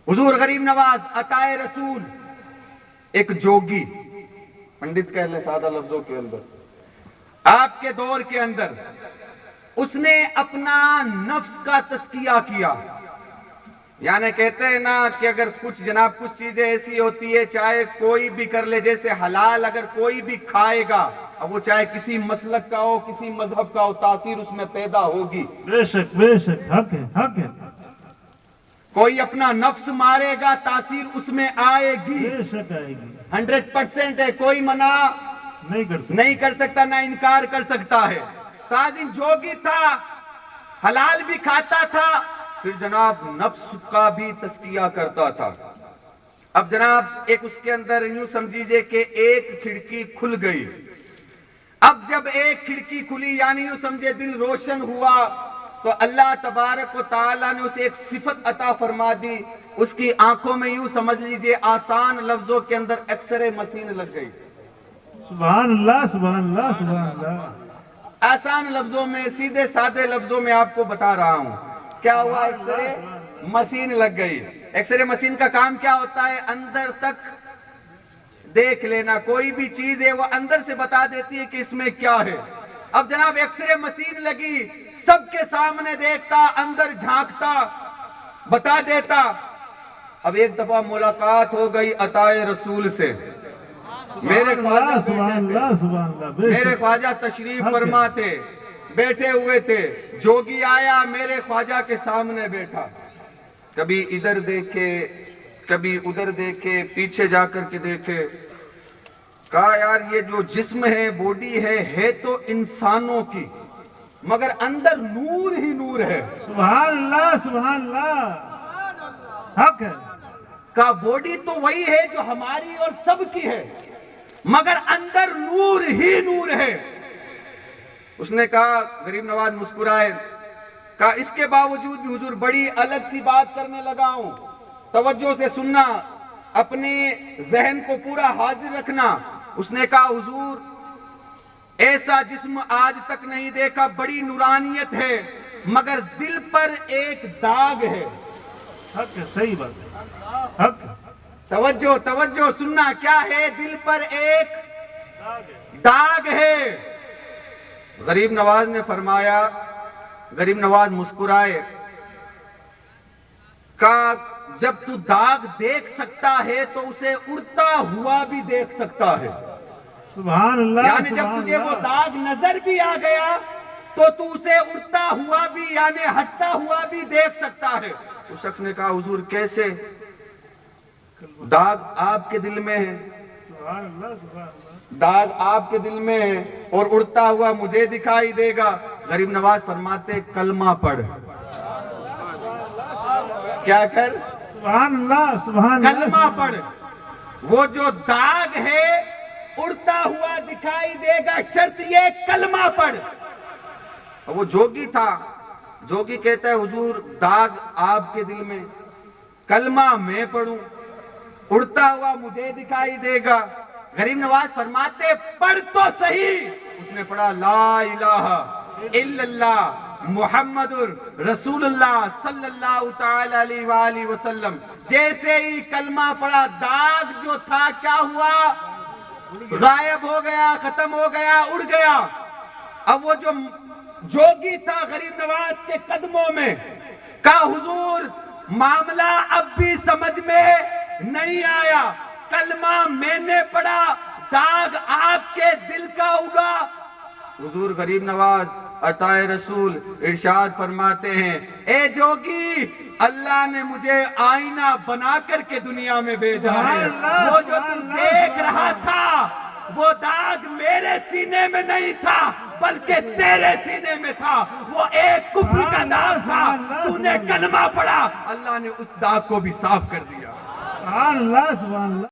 حضور غریب نواز عطائے رسول ایک جوگی، پنڈت کہہ لیں سادہ لفظوں کے اندر، آپ کے دور کے اندر اس نے اپنا نفس کا تزکیہ کیا. یعنی کہتے ہیں نا کہ اگر کچھ چیزیں ایسی ہوتی ہے چاہے کوئی بھی کر لے، جیسے حلال اگر کوئی بھی کھائے گا اب وہ چاہے کسی مسلک کا ہو کسی مذہب کا ہو، تاثیر اس میں پیدا ہوگی. بے شک حق ہے. کوئی اپنا نفس مارے گا تاثیر اس میں آئے گی، بے شک آئے گی، 100% ہے، کوئی منع نہیں کر سکتا نہ انکار کر سکتا ہے. تازن جوگی تھا، حلال بھی کھاتا تھا، پھر جناب نفس کا بھی تزکیہ کرتا تھا. اب جناب ایک اس کے اندر یوں سمجھیجئے کہ ایک کھڑکی کھل گئی. اب جب ایک کھڑکی کھلی یعنی یوں سمجھے دل روشن ہوا تو اللہ تبارک و تعالیٰ نے اسے ایک صفت عطا فرما دی. اس کی آنکھوں میں یوں سمجھ لیجئے آسان لفظوں کے اندر ایکسرے مشین لگ گئی. سبحان اللہ. آسان لفظوں میں، سیدھے سادے لفظوں میں آپ کو بتا رہا ہوں کیا ہوا. ایکسرے مشین لگ گئی. ایکسرے مشین کا کام کیا ہوتا ہے؟ اندر تک دیکھ لینا، کوئی بھی چیز ہے وہ اندر سے بتا دیتی ہے کہ اس میں کیا ہے. اب جناب ایکسرے مشین لگی، سب کے سامنے دیکھتا، اندر جھانکتا، بتا دیتا. اب ایک دفعہ ملاقات ہو گئی عطائے رسول سے. میرے خواجہ تشریف فرما تھے، بیٹھے ہوئے تھے. جوگی آیا میرے خواجہ کے سامنے بیٹھا، کبھی ادھر دیکھے کبھی ادھر دیکھے، پیچھے جا کر کے دیکھے. کہا یار یہ جو جسم ہے، باڈی ہے تو انسانوں کی، مگر اندر نور ہی نور ہے. سبحان اللہ حق ہے. کہا باڈی تو وہی ہے جو ہماری اور سب کی ہے، مگر اندر نور ہی نور ہے. اس نے کہا، غریب نواز مسکرائے، کہا اس کے باوجود بھی حضور بڑی الگ سی بات کرنے لگا ہوں، توجہ سے سننا، اپنے ذہن کو پورا حاضر رکھنا. اس نے کہا حضور ایسا جسم آج تک نہیں دیکھا، بڑی نورانیت ہے، مگر دل پر ایک داغ ہے. حق ہے، صحیح بات ہے، حق ہے. توجہ سننا، کیا ہے؟ دل پر ایک داغ ہے. غریب نواز نے فرمایا، غریب نواز مسکرائے، کہا جب تو داغ دیکھ سکتا ہے تو اسے اڑتا ہوا بھی دیکھ سکتا ہے. سبحان اللہ. یعنی جب تجھے وہ داغ نظر بھی آ گیا تو تو اسے اڑتا ہوا بھی یعنی ہٹتا ہوا بھی دیکھ سکتا ہے. اس شخص نے کہا حضور کیسے؟ داغ آپ کے دل میں ہے، داغ آپ کے دل میں ہے اور اڑتا ہوا مجھے دکھائی دے گا. غریب نواز فرماتے کلمہ پڑھ. کیا کر؟ سبحان اللہ. کلمہ پڑھ. وہ جو داغ ہے اڑتا ہوا دکھائی دے گا، شرط یہ کلمہ پڑھ. وہ جوگی تھا، جوگی کہتا ہے حضور داغ آپ کے دل میں، کلمہ میں پڑھوں، اڑتا ہوا مجھے دکھائی دے گا. غریب نواز فرماتے پڑھ تو صحیح. اس نے پڑھا لا الہ الا اللہ محمد رسول اللہ صلی اللہ تعالی علیہ وآلہ وسلم. جیسے ہی کلمہ پڑھا داغ جو تھا کیا ہوا؟ غائب ہو گیا، ختم ہو گیا، اڑ گیا. اب وہ جو جوگی تھا غریب نواز کے قدموں میں، کہا حضور معاملہ اب بھی سمجھ میں نہیں آیا، کلمہ میں نے پڑھا، داغ آپ کے دل کا اگا. حضور غریب نواز عطائے رسول ارشاد فرماتے ہیں اے جوگی اللہ نے مجھے آئینہ بنا کر کے دنیا میں بھیجا ہے. وہ جو تو دیکھ رہا تھا وہ داغ میرے سینے میں نہیں تھا بلکہ تیرے سینے میں تھا. وہ ایک کفر کا داغ تھا، تو نے کلمہ پڑھا، اللہ نے اس داغ کو بھی صاف کر دیا. سبحان اللہ.